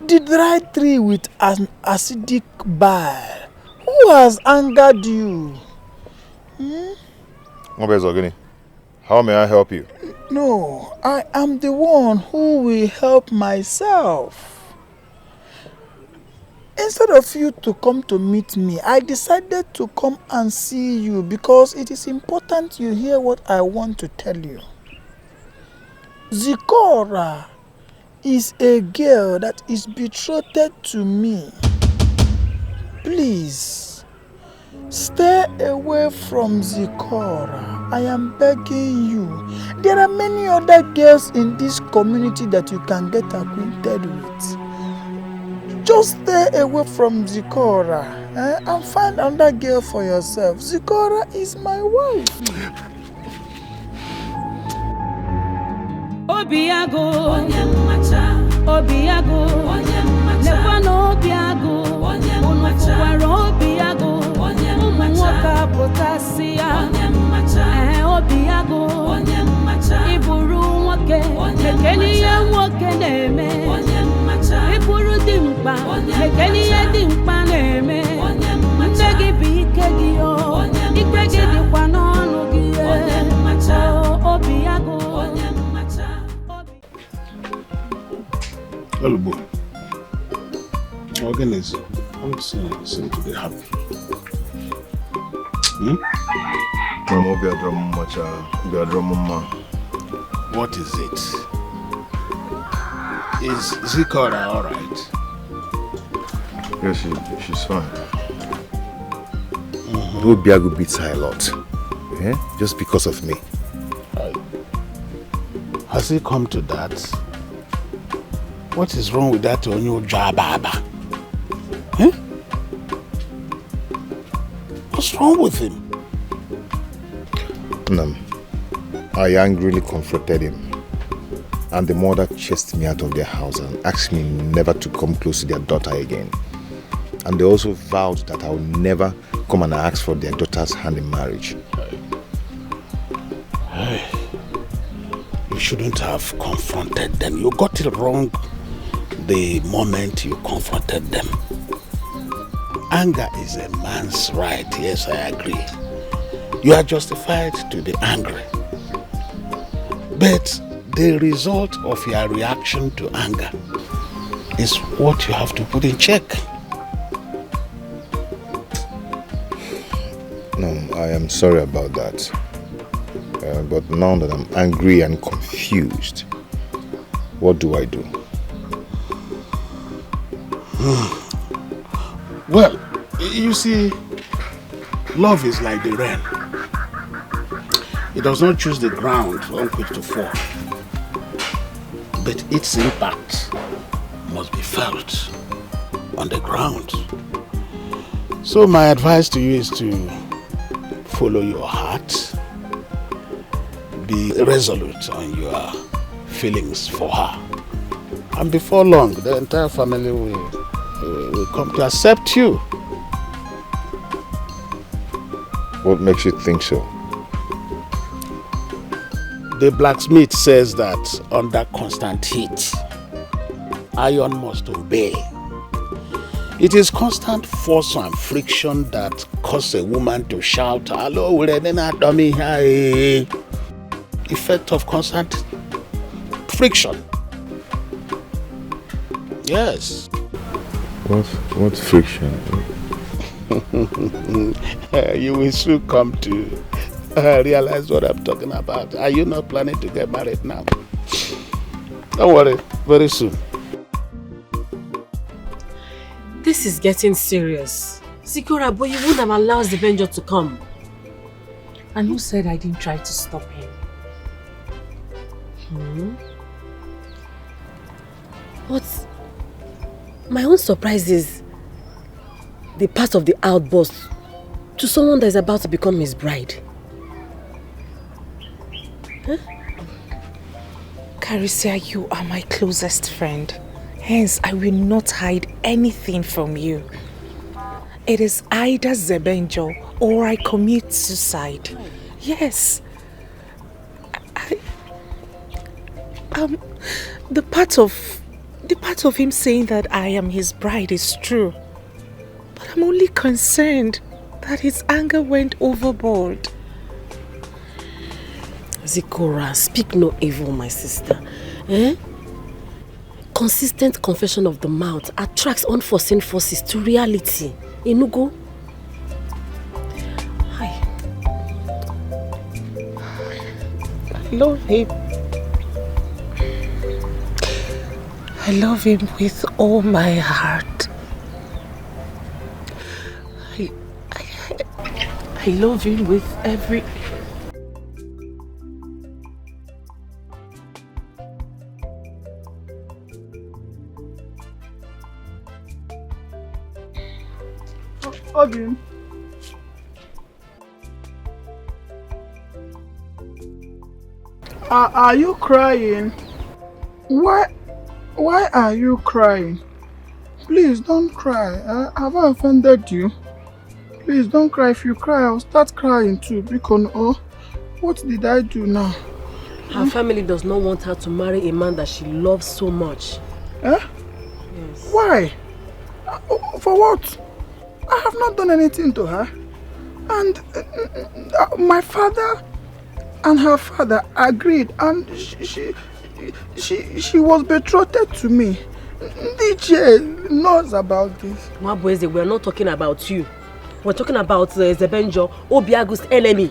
The dry tree with an acidic bile. Who has angered you? How may I help you? No, I am the one who will help myself. Instead of you to come to meet me, I decided to come and see you because it is important you hear what I want to tell you. Zikora is a girl that is betrothed to me. Please, stay away from Zikora. I am begging you. There are many other girls in this community that you can get acquainted with. Just stay away from Zikora and find another girl for yourself. Zikora is my wife. Obiago, Obiago, Lekwano Obiago, Onufuwaro Obiago, Umuwoka Potasia, Obiago, Iburu Woke, Lekeniye Woke Neme, Iburu Dimpa, Lekeniye Dimpa Neme, Ntegi Bikegi O, Ikegi Dikwano Nugie, Obiago. Hello, Organize. I'm seem to be happy. What is it? Is Zikora all right? Yes, she's fine. Obiago beats her a lot. Just because of me. Has it come to that? What is wrong with that Onyo Jababa? What's wrong with him? I angrily confronted him. And the mother chased me out of their house and asked me never to come close to their daughter again. And they also vowed that I would never come and ask for their daughter's hand in marriage. You shouldn't have confronted them. You got it wrong the moment you confronted them. Anger is a man's right. Yes, I agree. You are justified to be angry. But the result of your reaction to anger is what you have to put in check. No, I am sorry about that. But now that I'm angry and confused, what do I do? Well, you see, love is like the rain. It does not choose the ground on which to fall. But its impact must be felt on the ground. So my advice to you is to follow your heart. Be resolute on your feelings for her. And before long, the entire family will come to accept you. What makes you think so? The blacksmith says that under constant heat, iron must obey. It is constant force and friction that cause a woman to shout, "Hello, effect of constant friction." Yes. What friction? You will soon come to realize what I'm talking about. Are you not planning to get married now? Don't worry, very soon. This is getting serious. Sikora, but you wouldn't have allowed the Benjo to come. And who said I didn't try to stop him? But my own surprise is the part of the outburst to someone that is about to become his bride. Huh? Carissa, you are my closest friend. Hence, I will not hide anything from you. It is either Zebenjo or I commit suicide. Yes. The part of him saying that I am his bride is true. But I'm only concerned that his anger went overboard. Zikora, speak no evil, my sister. Eh? Consistent confession of the mouth attracts unforeseen forces to reality. Inugo? I love him. I love him with all my heart. I love him with every... Obin. Are you crying? Why are you crying? Please don't cry. Have I offended you? Please don't cry. If you cry, I'll start crying too. Because what did I do now? Her family does not want her to marry a man that she loves so much. Eh? Yes. Why? For what? I have not done anything to her. And my father and her father agreed, and she was betrothed to me. DJ knows about this. Mabueze, we are not talking about you. We're talking about Zebenjo, Obiagu's enemy.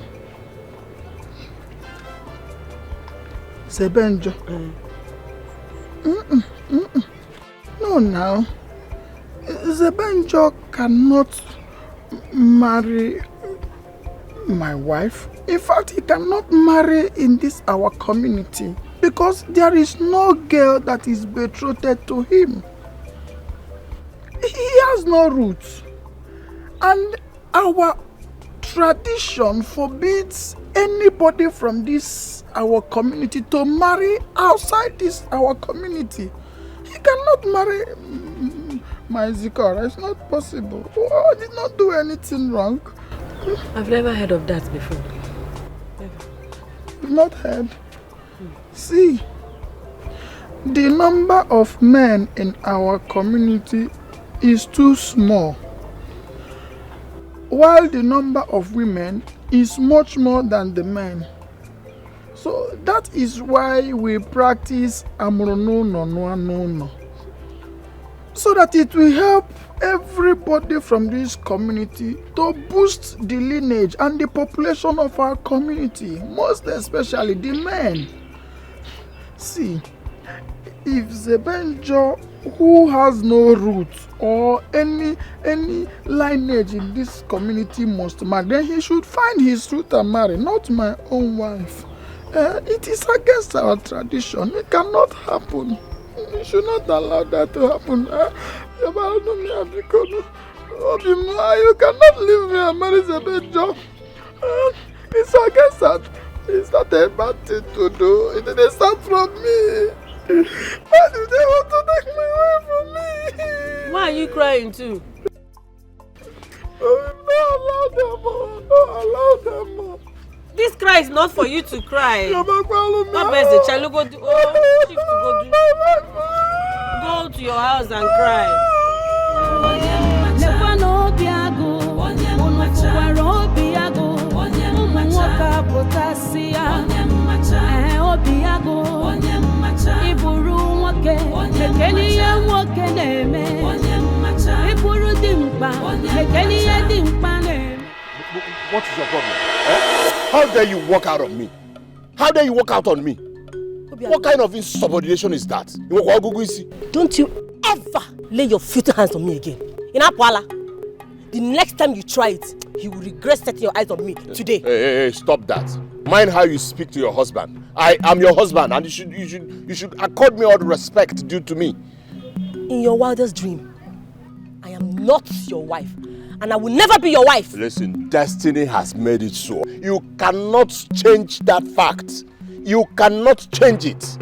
Zebenjo? No, now. Zebenjo cannot marry my wife. In fact, he cannot marry in this our community because there is no girl that is betrothed to him. He has no roots. And our tradition forbids anybody from this our community to marry outside this our community. He cannot marry my Zikora. It's not possible. I did not do anything wrong. I've never heard of that before. Never. You've not heard? See, the number of men in our community is too small, while the number of women is much more than the men. So that is why we practice Amrono no no no no. So that it will help everybody from this community to boost the lineage and the population of our community, most especially the men. See, if Zebenjo, who has no roots or any lineage in this community must marry, then he should find his root and marry, not my own wife. It is against our tradition. It cannot happen. You should not allow that to happen. You cannot leave me and marry Zebenjo. It's against that. It's not a bad thing to do. It didn't start from me. Why do they want to take my wife from me? Why are you crying too? Don't allow them more. This cry is not for you to cry. Go to your house and cry. What is your problem? How dare you walk out on me? How dare you walk out on me? What kind of insubordination is that? Don't you ever lay your filthy hands on me again. In Apwala, the next time you try it, you will regret setting your eyes on me today. Hey, stop that. Mind how you speak to your husband. I am your husband, and you should accord me all the respect due to me. In your wildest dream, I am not your wife, and I will never be your wife. Listen, destiny has made it so. You cannot change that fact. You cannot change it.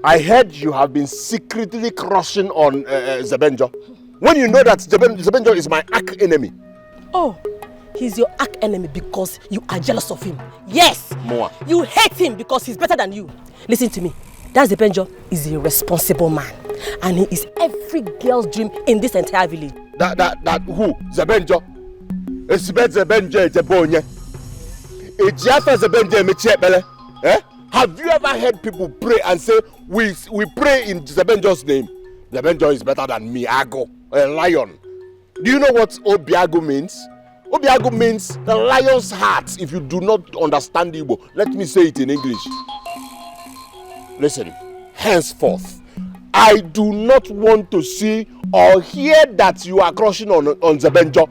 I heard you have been secretly crushing on Zebenjo. When you know that Zebenjo is my arch enemy. Oh, he's your arch enemy because you are jealous of him. Yes. Moa. You hate him because he's better than you. Listen to me. That Zebenjo is a responsible man, and he is every girl's dream in this entire village. That who? Zebenjo? Zebenjo Jebonye. Eh? Have you ever heard people pray and say, we pray in Zebenjo's name? Zebenjo is better than me, Ago, a lion. Do you know what Obiago means? Obiago means the lion's heart. If you do not understand Igbo, let me say it in English. Listen, henceforth, I do not want to see or hear that you are crushing on Zebenjo.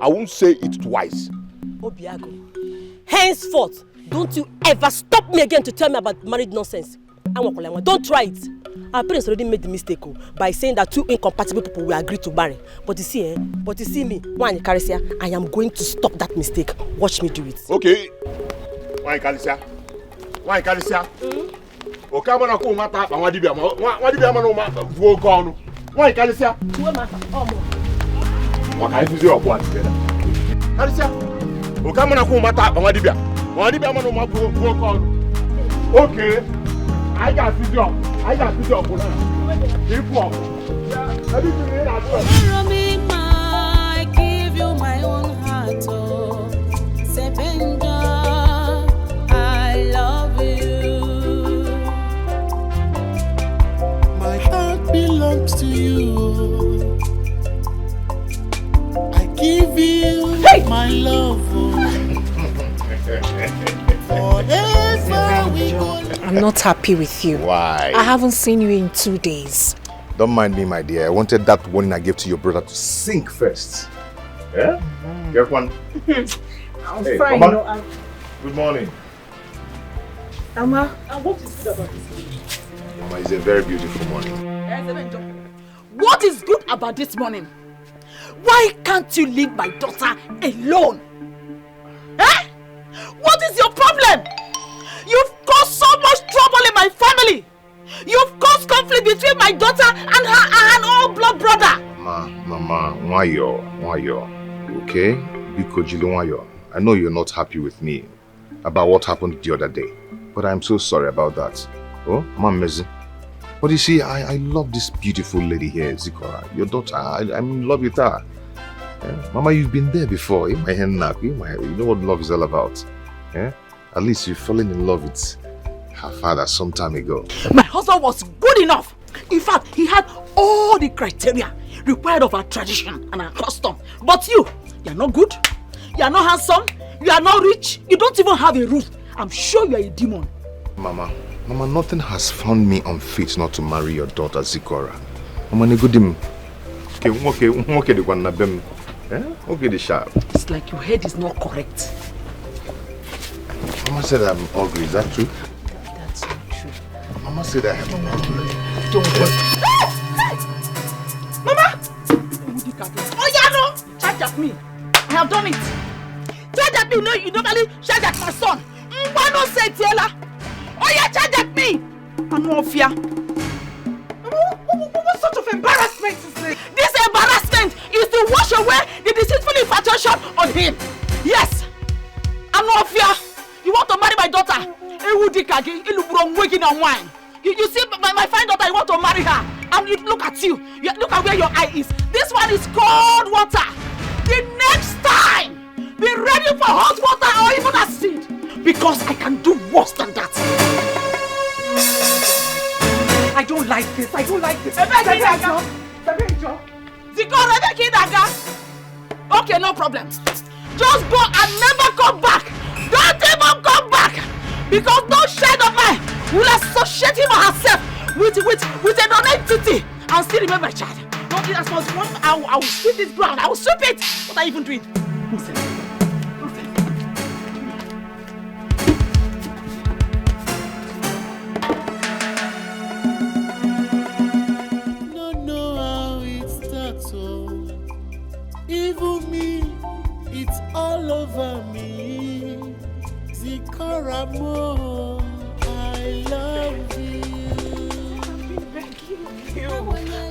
I won't say it twice. Obiago, henceforth, don't you ever stop me again to tell me about marriage nonsense. Don't try it. Our parents already made the mistake by saying that two incompatible people will agree to marry. But you see me, one Karisia, I am going to stop that mistake. Watch me do it. Okay. One Karisia. Okay, I'm going to go to okay, I got video. I give you my own heart, oh, Zebenjo, I love you. My heart belongs to you. I give you my love. I'm not happy with you. Why? I haven't seen you in 2 days. Don't mind me, my dear. I wanted that warning I gave to your brother to sink first. Yeah? Get one. I'm hey, fine. Mama. No, Good morning. Mama, what is good about this morning? Mama, it's a very beautiful morning. What is good about this morning? Why can't you leave my daughter alone? Eh? What is your problem? You've caused so much trouble in my family. You've caused conflict between my daughter and her own blood brother. Mama, why you? Okay? Because I know you're not happy with me about what happened the other day. But I'm so sorry about that. Oh, Mama Mezi. But you see, I love this beautiful lady here, Zikora. Your daughter, I'm in love with her. Yeah? Mama, you've been there before. You know what love is all about. Yeah? At least you've fallen in love with her father some time ago. My husband was good enough. In fact, he had all the criteria required of our tradition and our custom. But you're not good. You're not handsome. You are not rich. You don't even have a roof. I'm sure you're a demon. Mama, nothing has found me unfit not to marry your daughter, Zikora. Mama, negudim. Okay, the one na bem. Okay, the sharp. It's like your head is not correct. Mama said I'm ugly, is that true? That's not true. Mama said I am ugly. Don't worry. Hey! Mama! Oh, yeah, no! Charge at me. I have done it. Charge at me. No, you normally charge at my son. Why not say Tiela? Oh, yeah, charge at me. I'm no fear. What sort of embarrassment is this? This embarrassment is to wash away the deceitful infatuation on him. Yes. I'm no fear. You want to marry my daughter? You see my fine daughter, you want to marry her. And you look at you. Look at where your eye is. This one is cold water. The next time, be ready for hot water or even acid. Because I can do worse than that. I don't like this. Okay, no problem. Just go and never come back. Don't even come back. Because no shade of mine will associate him or herself with a non-entity. And still remember, child. Don't do that. I will sweep this ground. I will sweep it. What are you even doing? Even me, it's all over me. Zikoramo, I love you.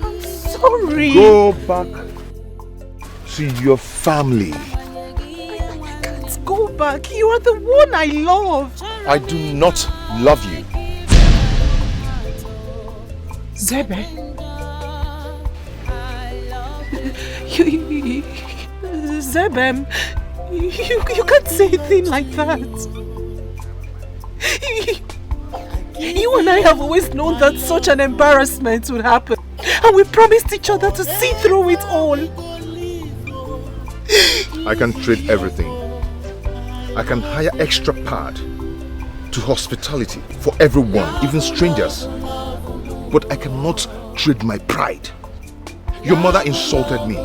I'm sorry. Go back to your family. I can't go back. You are the one I love. I do not love you. Zebe. Zebem, you can't say a thing like that. You and I have always known that such an embarrassment would happen. And we promised each other to see through it all. I can trade everything. I can hire extra pad to hospitality for everyone, even strangers. But I cannot trade my pride. Your mother insulted me.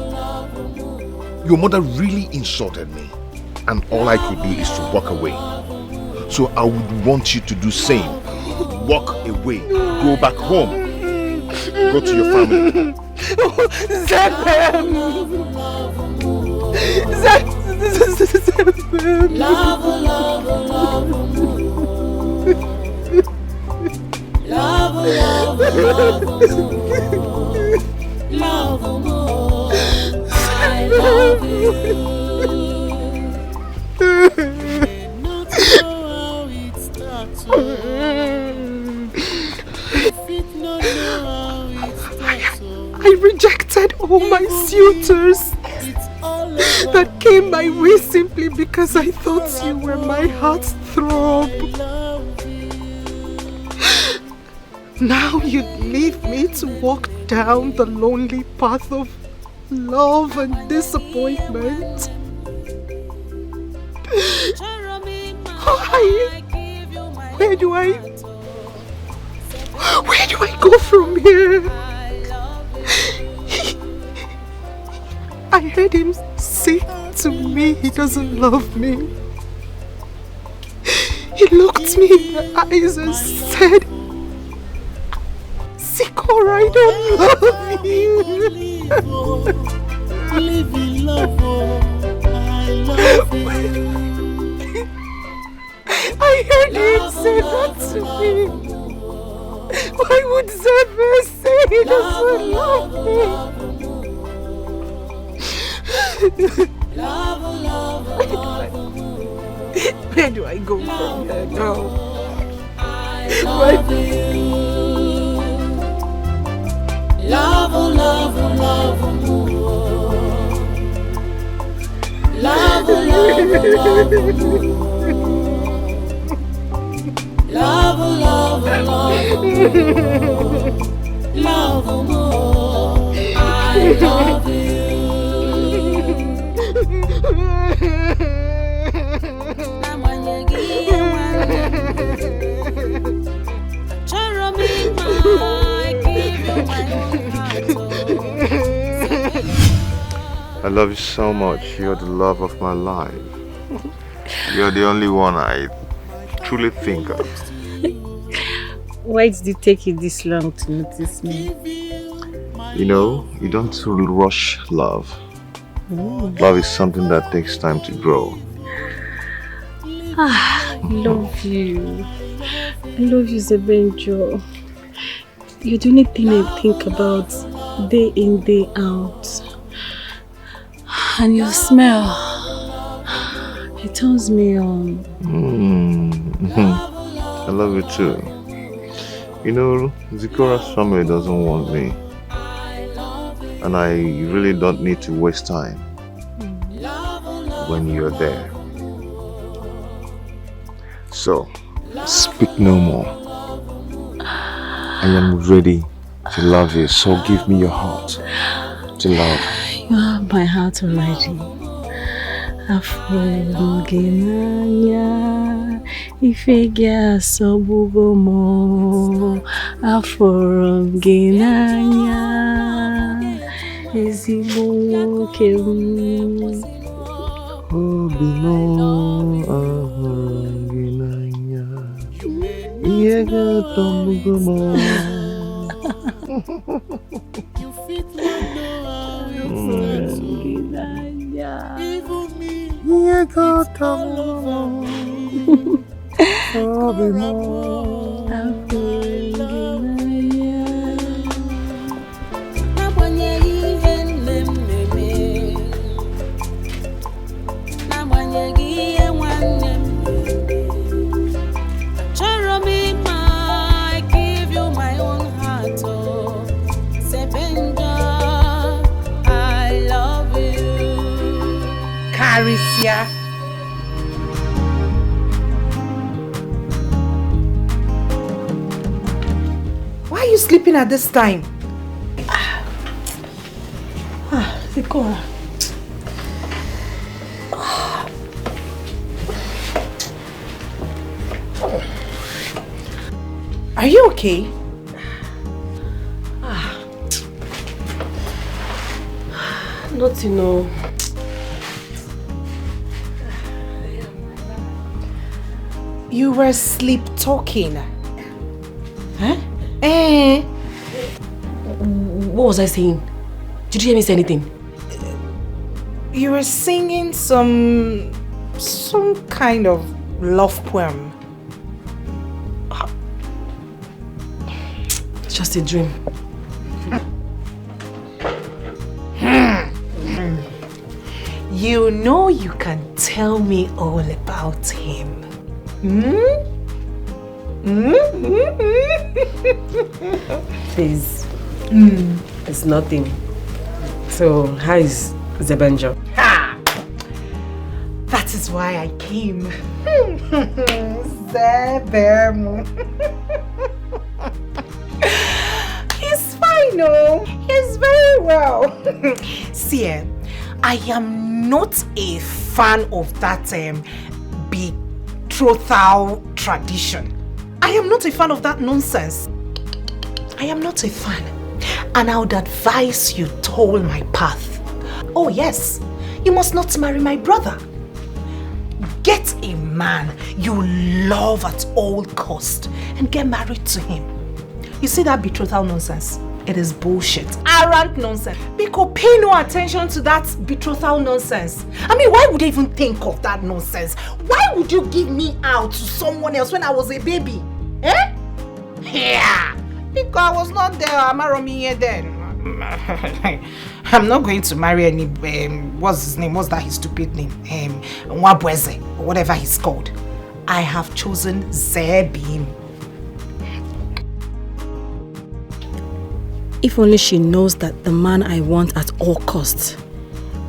Your mother really insulted me. And all I could do is to walk away. So I would want you to do same. Walk away. Go back home. Go to your family. Zebem! Zebem! Love, love, love, love, more. I love you. Not know how it starts. Not know how it starts. I rejected all my suitors that came my way simply because I thought you were my heart's throb. Now you'd leave me to walk down the lonely path of love and disappointment. Where do I go from here? I heard him say to me he doesn't love me. He looked me in the eyes and said, Sikora, I don't love you. Live in love, I love you. I heard him say that to me. Why would Zebe say he doesn't love me? Where do I go from here now? Love, love, love, love, love, love, love, love, more. I love you. I love you so much. You're the love of my life. You're the only one I truly think of. Why did it take you this long to notice me? You know, you don't rush love. Love is something that takes time to grow. I love you. I love you, Zebenjo. You're the only thing I think about day in, day out. And your smell, it turns me on. I love you too. You know, Zikora's family doesn't want me. And I really don't need to waste time when you're there. So, speak no more. I am ready to love you, so give me your heart. Too loud. You have my heart already. Afrogenanya, ifegia sobugomo. Afrogenanya, ezigbo kem. Obino Afrogenanya, iega tomugomo. Arisia. Why are you sleeping at this time? Sikora. Are you okay? Not to know. You were sleep talking. Huh? What was I saying? Did you hear me say anything? You were singing some kind of love poem. It's just a dream. You know you can tell me all about him. Please. It's nothing. So, how is Zebenjo? That is why I came. Zebem. He's fine, oh. He's very well. See, I am not a fan of that betrothal tradition. I am not a fan of that nonsense. I am not a fan. And I would advise you toll my path. Oh yes, you must not marry my brother. Get a man you love at all cost and get married to him. You see that betrothal nonsense? It is bullshit. Arrant nonsense. Because pay no attention to that betrothal nonsense. I mean, why would you even think of that nonsense? Why would you give me out to someone else when I was a baby? Eh? Yeah. Because I was not there. Amaromi then. I'm not going to marry any, what's his name? What's that his stupid name? Nwabweze, or whatever he's called. I have chosen Zebim. If only she knows that the man I want at all costs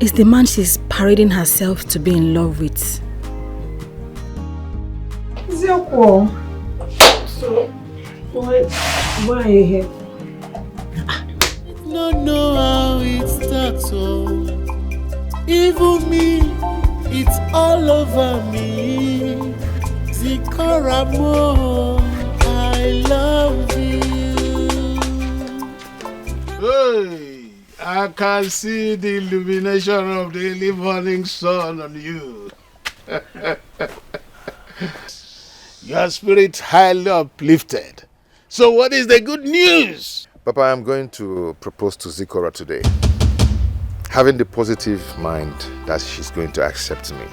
is the man she's parading herself to be in love with. Zeko. So, why are you here? Don't know how it starts, oh. Even me, it's all over me. Zikoramo, I love you. Hey, I can see the illumination of the early morning sun on you. Your spirit highly uplifted. So what is the good news? Papa, I'm going to propose to Zikora today, having the positive mind that she's going to accept me.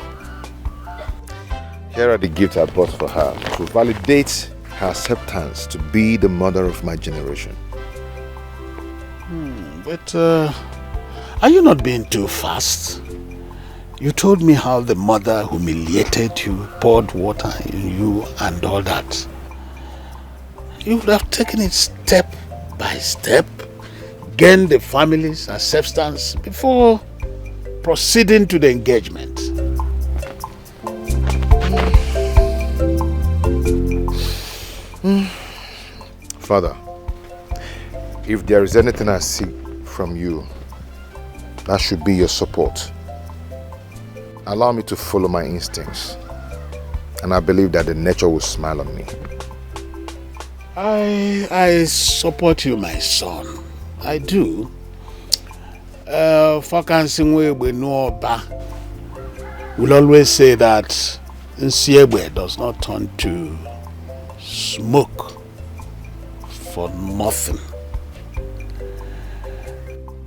Here are the gifts I bought for her to validate her acceptance to be the mother of my generation. But are you not being too fast? You told me how the mother humiliated you, poured water in you and all that. You would have taken it step by step, gained the family's acceptance before proceeding to the engagement. Father, if there is anything I seek from you, That should be your support. Allow me to follow my instincts. And I believe that the nature will smile on me. I support you, my son. I do. We'll always say that Nsiegbe does not turn to smoke for nothing.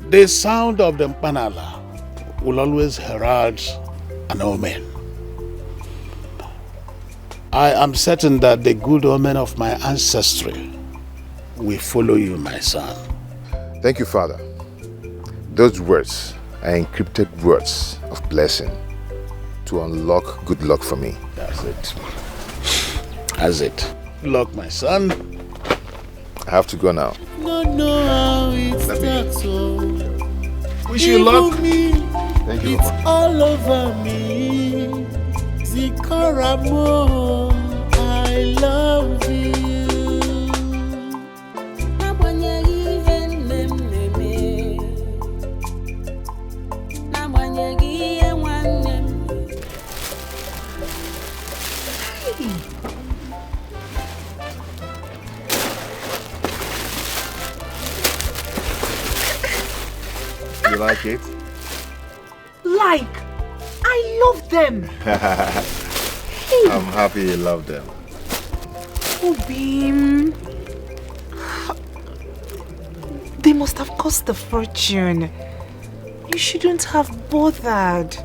The sound of the mpanala will always herald an omen. I am certain that the good omen of my ancestry will follow you, my son. Thank you, Father. Those words are encrypted words of blessing to unlock good luck for me. That's it. That's it. Good luck, my son. I have to go now. No, how it starts. Wish you luck. Thank you, It's Mama. all over me. Zikoramo, I love you. You like it? Like, I love them. I'm happy you love them. Obim. They must have cost a fortune. You shouldn't have bothered.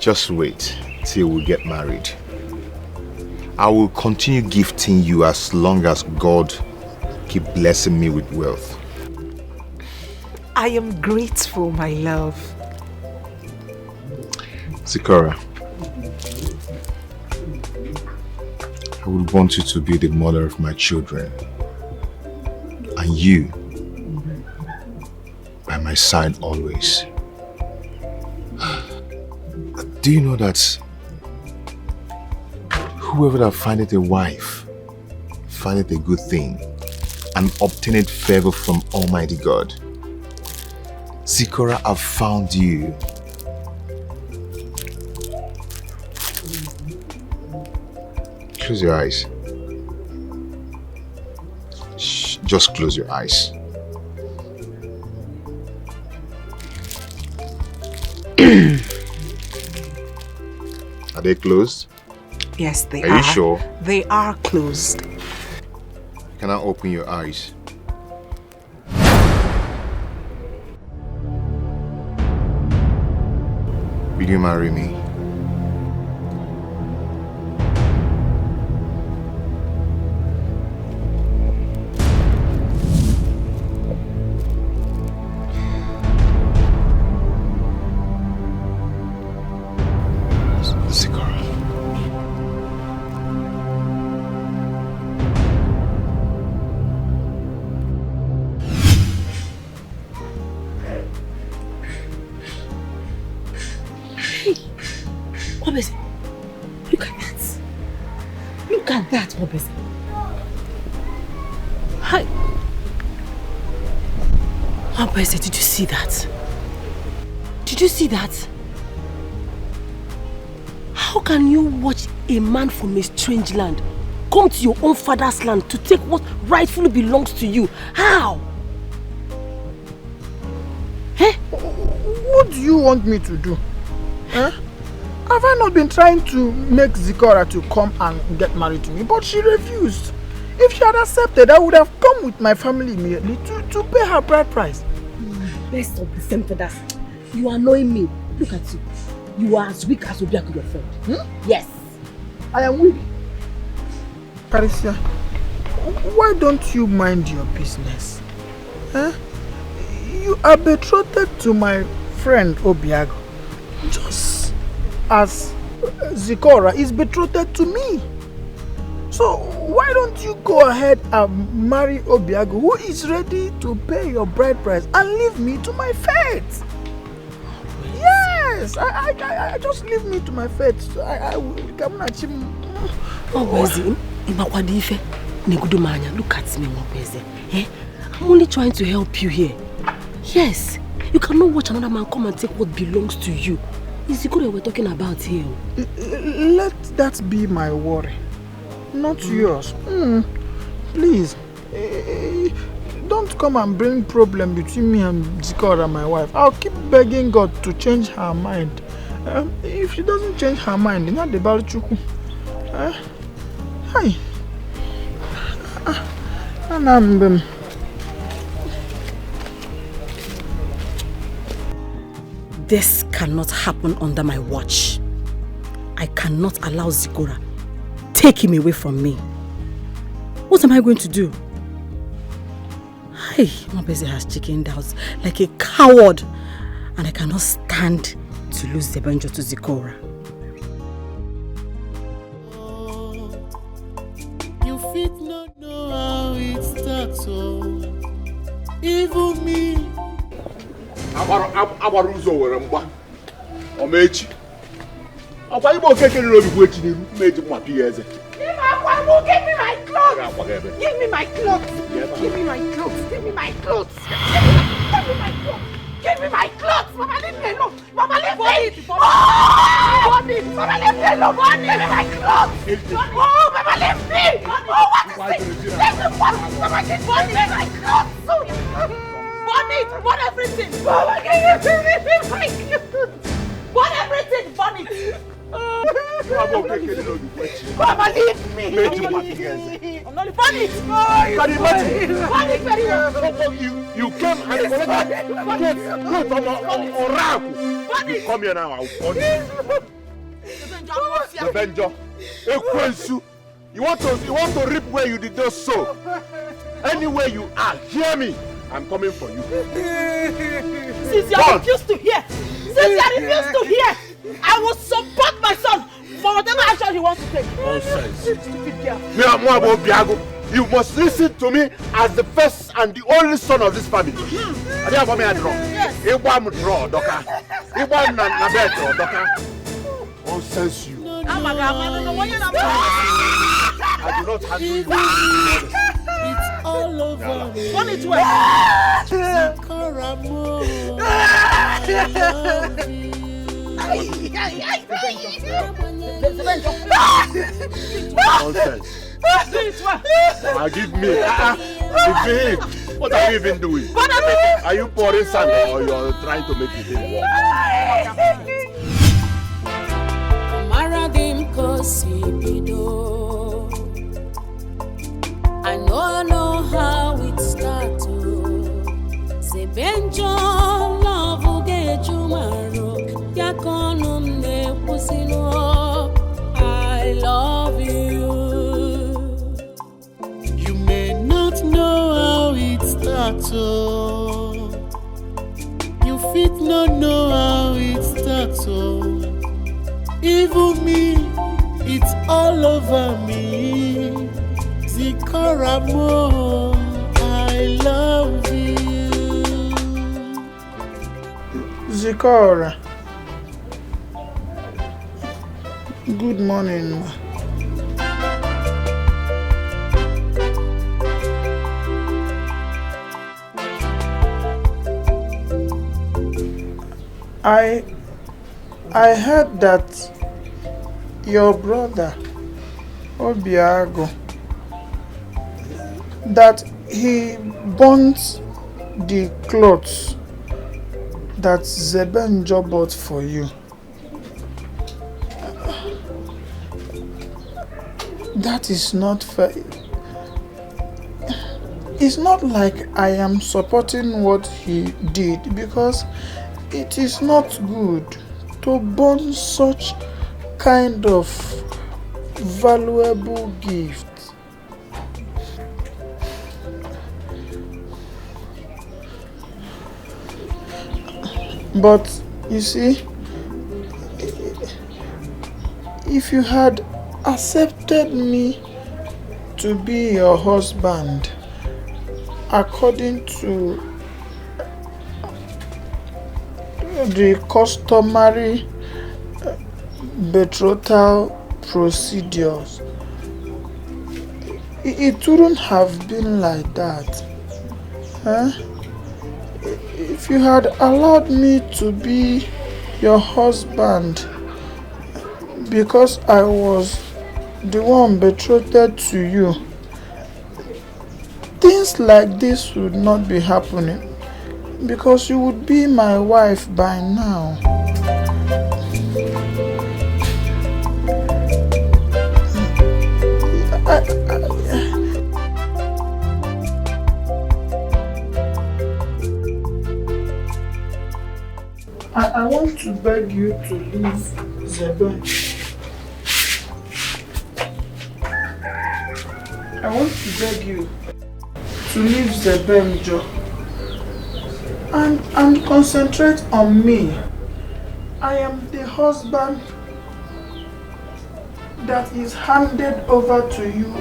Just wait till we get married. I will continue gifting you as long as God keep blessing me with wealth. I am grateful, my love. Sikora, I would want you to be the mother of my children. And you, by my side always. Do you know that whoever that findeth a wife, findeth a good thing, and obtaineth favor from Almighty God? Sikora, I've found you. Close your eyes. Shh, just close your eyes. Are they closed? Yes, they are. Are you sure? They are closed. Can I open your eyes? Will you marry me? Sikora. Obese, look at that. Look at that, Obese. Hi. Obese, did you see that? Did you see that? How can you watch a man from a strange land come to your own father's land to take what rightfully belongs to you? How? Eh? What do you want me to do? Eh? Have I not been trying to make Zikora to come and get married to me? But she refused. If she had accepted, I would have come with my family immediately to pay her bride price. Best of the same feathers. You annoy me. Look at you. You are as weak as Obiaku, your friend. Yes. I am weak. Parisia, why don't you mind your business? Eh? You are betrothed to my friend Obiago, just as Zikora is betrothed to me. So why don't you go ahead and marry Obiago, who is ready to pay your bride price, and leave me to my fate? Yes, I just leave me to my fate. I will come and achieve. Obese, Imakwadife, Negudumanya, look at me, Obese. Eh? I'm only trying to help you here. Yes, you cannot watch another man come and take what belongs to you. It's the good that we're talking about here. Let that be my worry, not yours. Please, don't come and bring problem between me and Zikora, my wife. I'll keep begging God to change her mind. If she doesn't change her mind, it's not about Chuku. Hi. This cannot happen under my watch. I cannot allow Zikora take him away from me. What am I going to do? Hey, Mabeze has chickened out like a coward, and I cannot stand to lose Zebenjo to Zikora. You fit not know how it starts, so even me. Abaruzo were mba. Omechi. Akwa ibo keke ni lobi kwechi ni meji mwa piyeze. Give me my clothes! Give me my clothes! Give me my clothes! Give me my clothes! Give me my clothes! Give me my clothes! Mama, leave me alone! Mama, leave me! Mama, leave me alone! Give me my clothes! Oh, Mama, leave me! Oh, what is this? Leave me! Mama, give me my clothes! Burn it! Burn everything! Mama, give me my clothes! Burn everything! Burn it! Mama, leave me! I'm not funny! Funny very well! You came and collected you come here now, I'll funny. Zebenjo, Ekwensu, you want to reap where you did not sow. Anywhere you are, hear me. I'm coming for you. Since you refuse to hear, I will support my son for whatever action he wants to take. Nonsense. Stupid girl. You must listen to me as the first and the only son of this family. I don't want me to draw. Nonsense you. I do not handle you. It's all over me. One it way. Nonsense. Now give me. What are you even doing? Are you pouring sand or you're trying to make the thing work? I know how it starts. Zebenjo love get you maro. Yakonum ne pusino. I love you. You may not know how it starts. You fit not know how it starts. Even me, it's all over me. Zikora mo, I love you. Zikora, good morning. I heard that your brother Obiago, that he burnt the clothes that Zebenjo bought for you. That is not fair. It's not like I am supporting what he did, because it is not good to burn such kind of valuable gift. But you see, if you had accepted me to be your husband according to the customary betrothal procedures, it wouldn't have been like that. If you had allowed me to be your husband because I was the one betrothed to you, things like this would not be happening because you would be my wife by now. I want to beg you to leave Zeben. I want to beg you to leave Zebenjo and concentrate on me. I am the husband that is handed over to you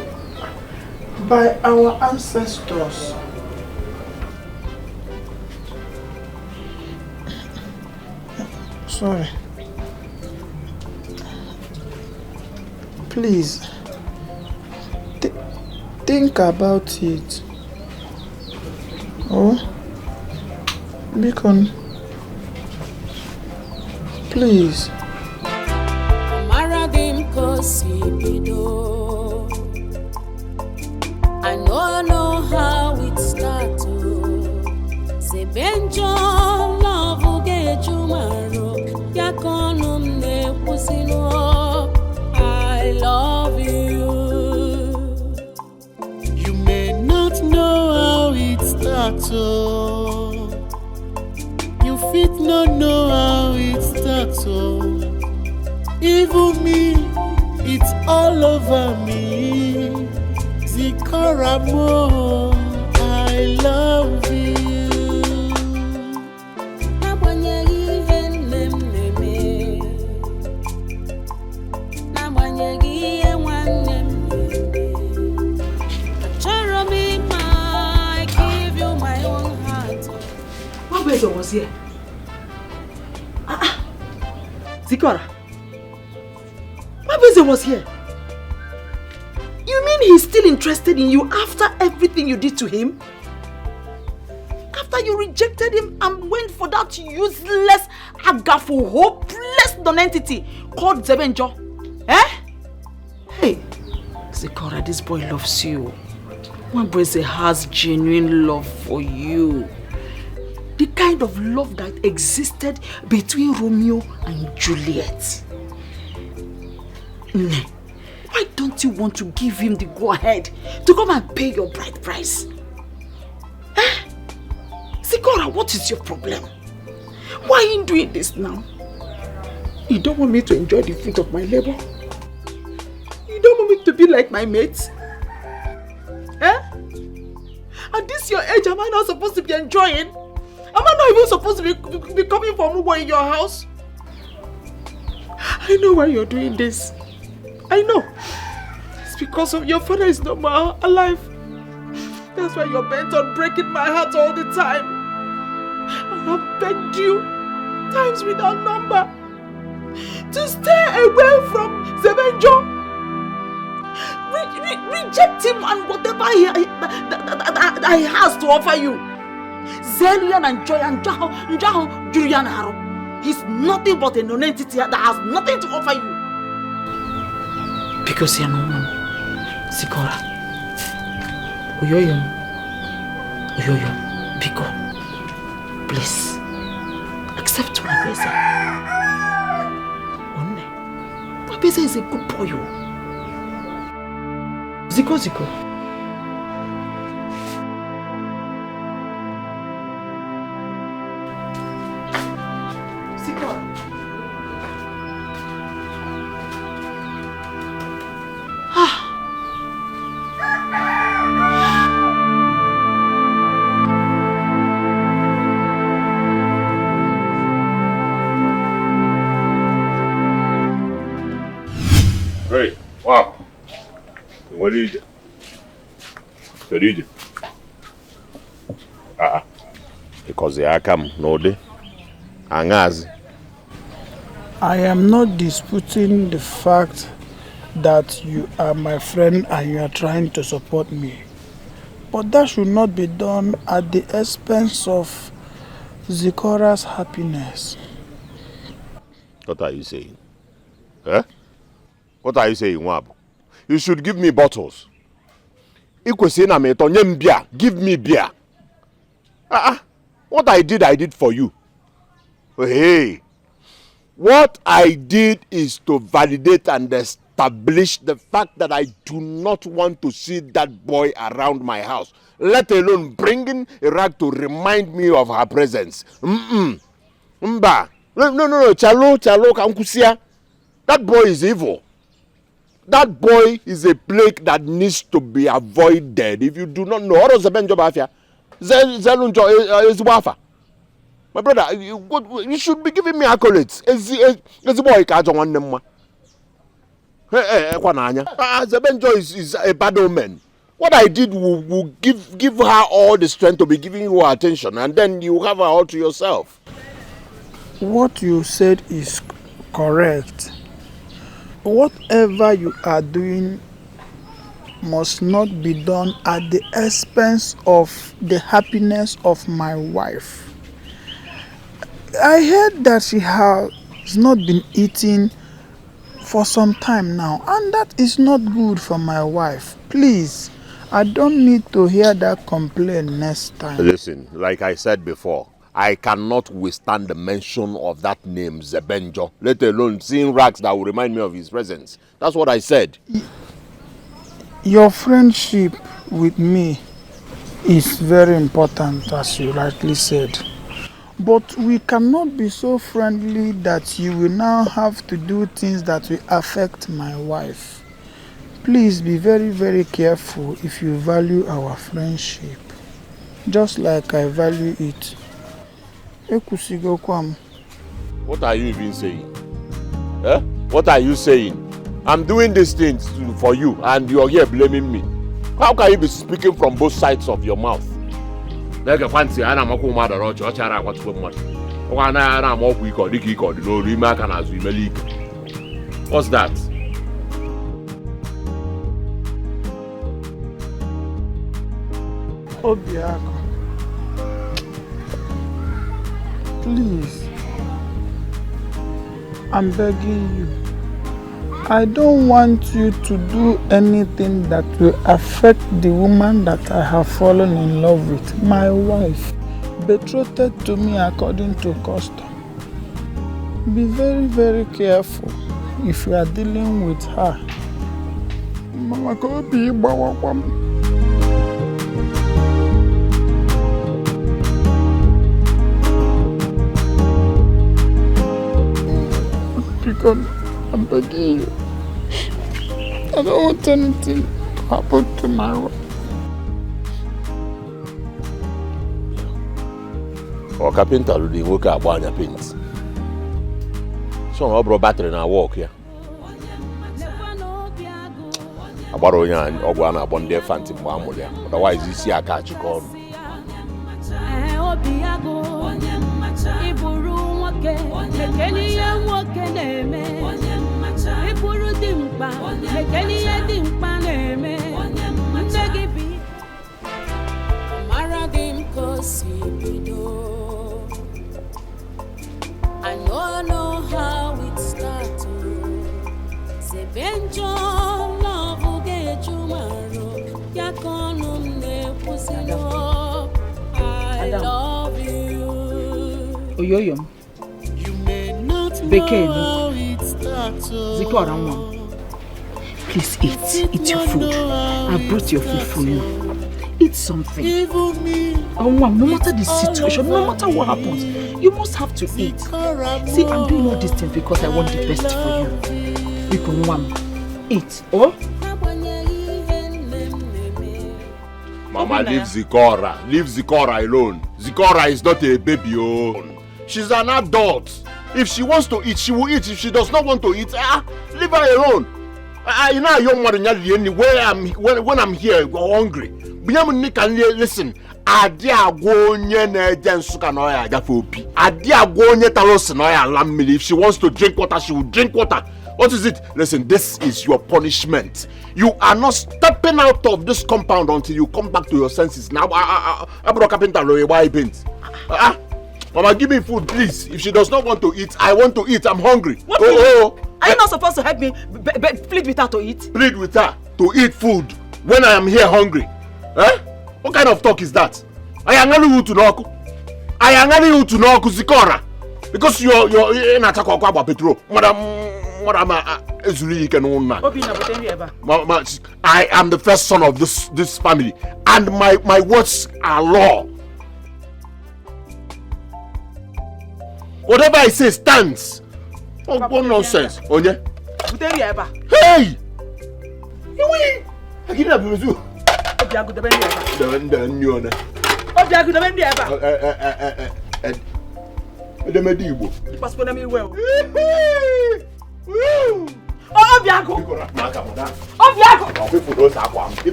by our ancestors. Sorry. Please, think about it. Oh, Beacon, please. I know how it starts. Say Benjo, love will get you married. I love you. You may not know how it starts. You fit not know how it starts. Even me, it's all over me. Zikoramo, I love you. Who was here? Zikora. Mabezo was here. You mean he's still interested in you after everything you did to him? After you rejected him and went for that useless, agafu, hopeless nonentity called Zebenjo? Eh? Hey, Zikora, this boy loves you. Mabezo has genuine love for you. The kind of love that existed between Romeo and Juliet. Why don't you want to give him the go-ahead to come and pay your bride price? Eh? Zikora, what is your problem? Why are you doing this now? You don't want me to enjoy the fruit of my labor? You don't want me to be like my mates? Eh? At this your age, am I not supposed to be enjoying? Am I not even supposed to be coming for Mugo in your house? I know why you're doing this. I know. It's because of your father is no more alive. That's why you're bent on breaking my heart all the time. I have begged you, times without number, to stay away from Zebenjo. Reject him and whatever he has to offer you. Zelian and Joy and Jaho Julian Haro. He's nothing but a non-entity that has nothing to offer you. Because you're no one. Zikora. Oyoyo, Biko. Please. Accept my blessing. My blessing is a good boy. Ziko. Hey, wow. What did you do? What did you do? Because I come no day. Angazi. I am not disputing the fact that you are my friend and you are trying to support me. But that should not be done at the expense of Zikora's happiness. What are you saying? Eh? What are you saying, Wab? You should give me bottles. Give me beer. What I did for you. Hey, what I did is to validate and establish the fact that I do not want to see that boy around my house, let alone bringing a rag to remind me of her presence. Mba. No, Chalo, Kankusia. That boy is evil. That boy is a plague that needs to be avoided. If you do not know, what is the benjo bafia? Zelunjo is wafa. My brother, you should be giving me accolades. Is the boy kajo one name? Zebenjo is a bad omen. What I did will give her all the strength to be giving you attention, and then you have her all to yourself. What you said is correct. Whatever you are doing must not be done at the expense of the happiness of my wife. I heard that she has not been eating for some time now, and that is not good for my wife. Please, I don't need to hear that complaint next time. Listen, like I said before, I cannot withstand the mention of that name, Zebenjo, let alone seeing rags that will remind me of his presence. That's what I said. Your friendship with me is very important, as you rightly said. But we cannot be so friendly that you will now have to do things that will affect my wife. Please be very, very careful if you value our friendship, just like I value it. What are you even saying? Eh? What are you saying? I'm doing these things for you and you're here blaming me. How can you be speaking from both sides of your mouth? What's that? Obiako, please, I'm begging you. I don't want you to do anything that will affect the woman that I have fallen in love with, my wife, betrothed to me according to custom. Be very, very careful if you are dealing with her. Mama, could be because I'm begging you. I don't want anything to happen to my wife. Or carpenter will work at one paint. So I brought battery and I walk here. I borrow you and Ogwana upon their phantom Bamulia. Otherwise, you see a catch you call. I know how it started. Sebenjo love will get you tomorrow. I love you. Oyoyom. Bekeno. Ziko around one. Please eat your food. I brought your food for you. Eat something. No matter the situation, no matter what happens, you must have to eat. See, I'm doing all these things because I want the best for you. You can eat. Oh? Mama, leave Zikora. Leave Zikora alone. Zikora is not a baby. Oh. She's an adult. If she wants to eat, she will eat. If she does not want to eat, leave her alone. You know, young man, when I'm here, go hungry. Listen. Adia go nye na jensuka no ya gafe opi. Adia go nye talos no ya lamili. If she wants to drink water, she will drink water. What is it? Listen, this is your punishment. You are not stepping out of this compound until you come back to your senses. Now, Mama, give me food, please. If she does not want to eat, I want to eat. I'm hungry. What Are you not supposed to help me plead with her to eat? Plead with her to eat food when I am here hungry? Eh? What kind of talk is that? I am telling you to knock. I am telling you to knock, Zikora. Because you're in attack about petrol. Madam, I am the first son of this family, and my words are law. Whatever I say stands. Oh, what nonsense. Onye? Hey! I give you a the Medibo.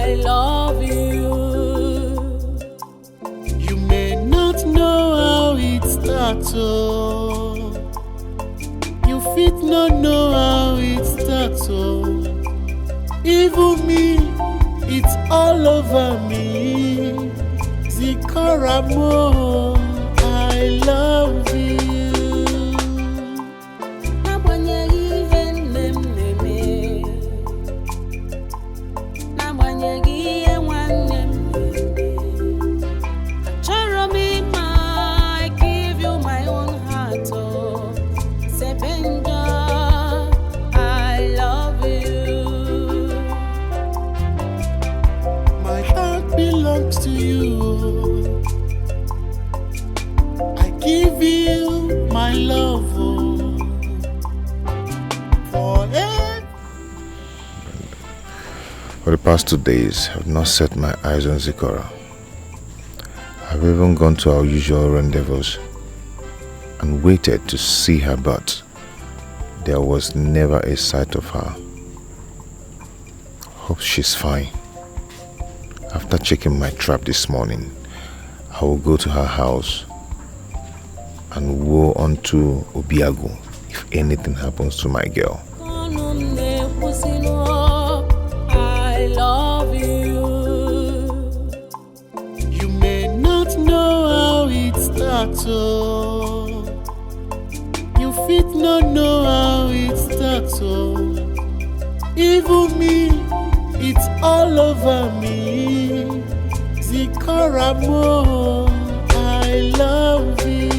I love you. You may not know how it starts, oh. You fit not know how it starts, oh. Even me, it's all over me. Zikora mo, I love you. To you, I give you my love forever. For the past 2 days, I've not set my eyes on Zikora. I've even gone to our usual rendezvous and waited to see her, but there was never a sight of her. Hope she's fine. After checking my trap this morning, I will go to her house and woe unto Obiago if anything happens to my girl. I love you. You may not know how it starts, oh. You fit not know how it starts, oh. Even me, it's all over me. Zikora mo, I love you.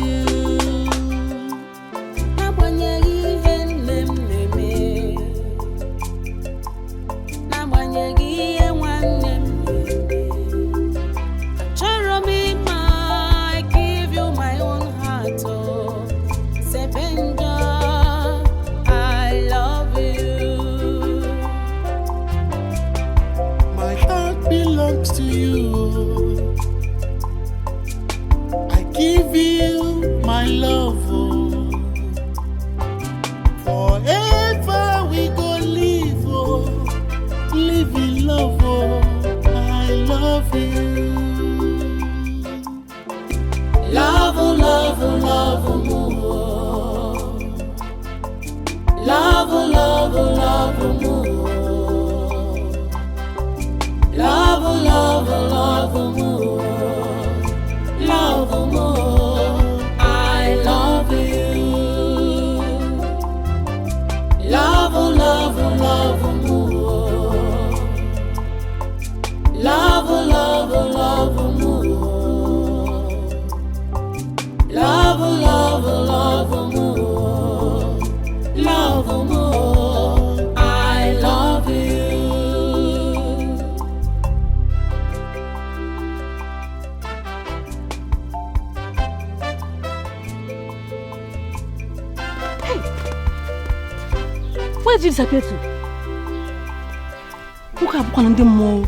To you, I give you my love forever. We go live, live in love. I love you. Love, love, love more. Love, love, love more. Love, love, love more. Love more. I love you. Love, love, love more. Love, love, love more. Love, love, love more. Love more. I love you. Where did you disappear to? Who can call on them more?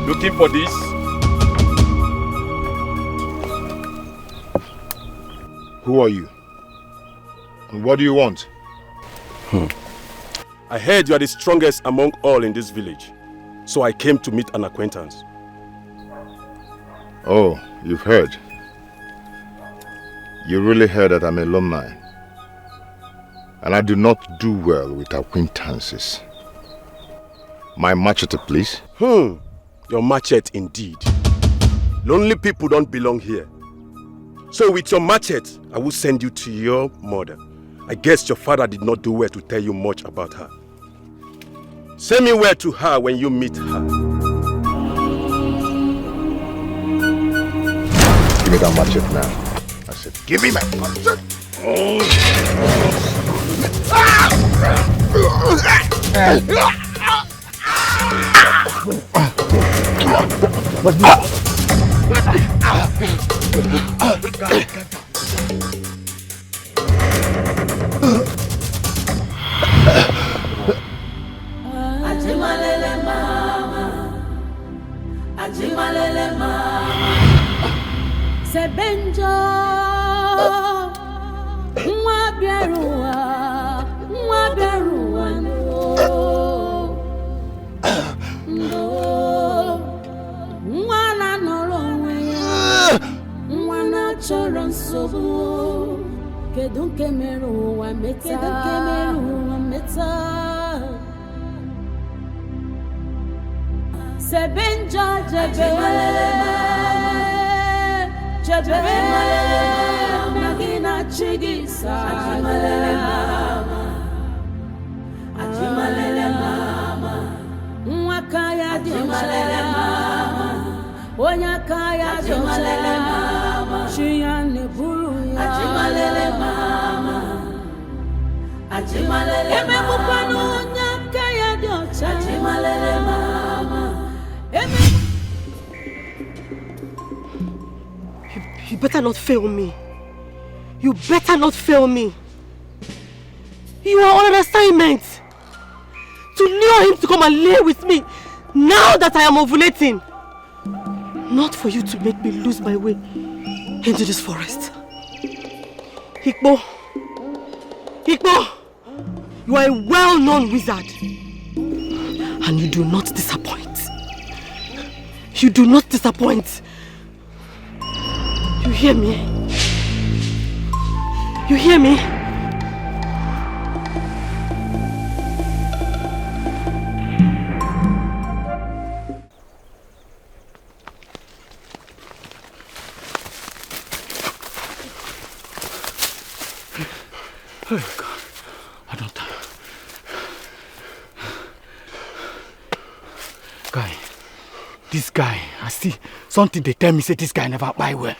Looking for this? Who are you? And what do you want? I heard you are the strongest among all in this village. So I came to meet an acquaintance. Oh, you've heard. You really heard that I'm a alumni. And I do not do well with acquaintances. My machete, please. Your machete indeed. Lonely people don't belong here. So with your machete, I will send you to your mother. I guess your father did not do well to tell you much about her. Send me word to her when you meet her. Give me that machete now. I said, give me my machete. Ajimalele mama, ajimalele mama. Sebenjo, mwabiarua no. Mwana nolowe, mwana choronsobu. Kedunke meru wa meta. Sebenja jebe magina chigisa ajimalele mama mwakaya ajimalele mama onyakaya ajimalele mama chiyane buru ajimalele mama ajimalele ememupano onyakaya diocha ajimalele mama. You better not fail me. You better not fail me. You are on an assignment to lure him to come and lay with me now that I am ovulating. Not for you to make me lose my way into this forest. Ikbo, you are a well-known wizard. And you do not disappoint. You do not disappoint. You hear me? You hear me? Oh God, I don't. This guy, I see something they tell me say this guy never buy well.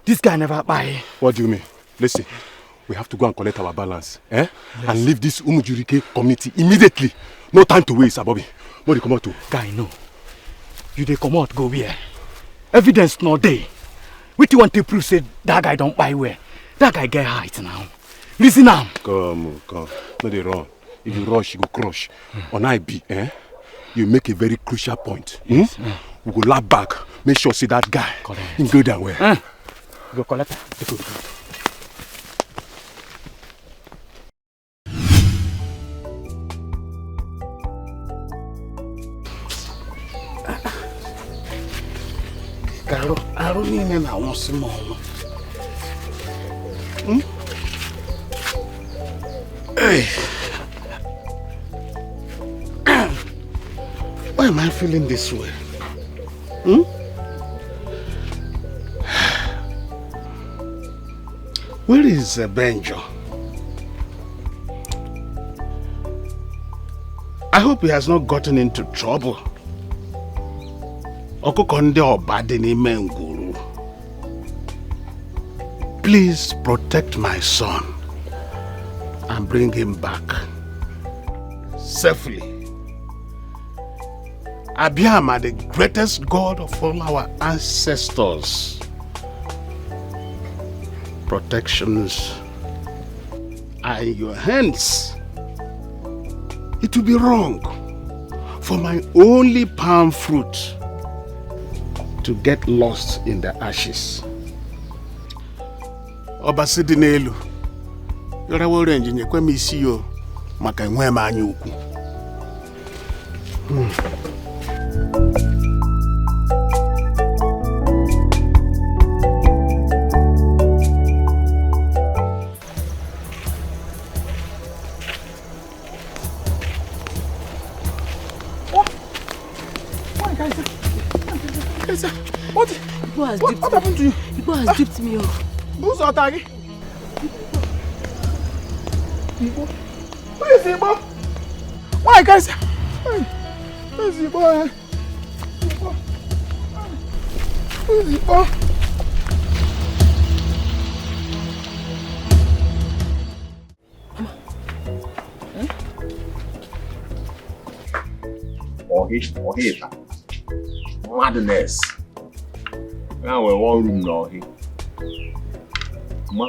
This guy never buy. What do you mean? Listen, we have to go and collect our balance, Yes. And leave this Umujurike community immediately. No time to waste, Abobi. What do you come out to? Guy, no. You they come out, go where? Evidence no day. What you want to prove say that guy don't buy well? That guy get height now. Listen now. Come. No they run. If you rush, you go crush. On IB, you make a very crucial point. Yes. We go lap back. Make sure see that guy. Correct. Go down where? Go collect. Go. Caro, I don't need na one small. Hey. Why am I feeling this way? Where is Benjo? I hope he has not gotten into trouble. Please protect my son and bring him back safely. Abiyama, the greatest god of all our ancestors, protections are in your hands. It would be wrong for my only palm fruit to get lost in the ashes. Obasidi n'elu, yora wo renji nyekwe m isi yo maka enwe m anya ukwu. What happened to you? Igbo has duped me. Who's Otagi? Igbo? Who is Igbo? Why, guys? Who is Igbo? Who is Igbo? Madness. Now we're one room now. Ma,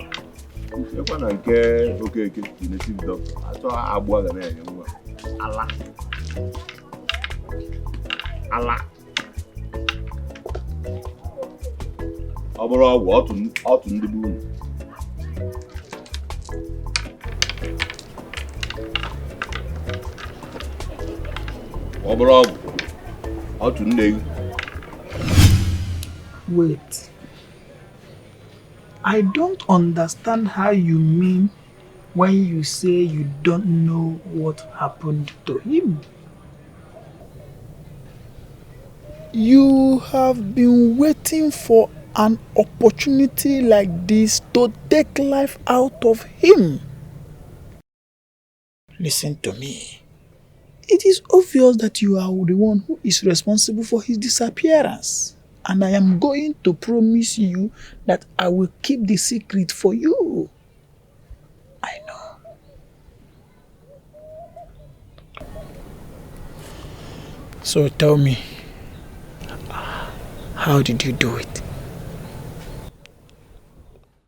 you're gonna get okay, the native doctor. I thought I was an animal. Allah. Overall, what to do? Overall, how to do? Wait. I don't understand how you mean when you say you don't know what happened to him. You have been waiting for an opportunity like this to take life out of him. Listen to me. It is obvious that you are the one who is responsible for his disappearance. And I am going to promise you that I will keep the secret for you. I know. So tell me, how did you do it?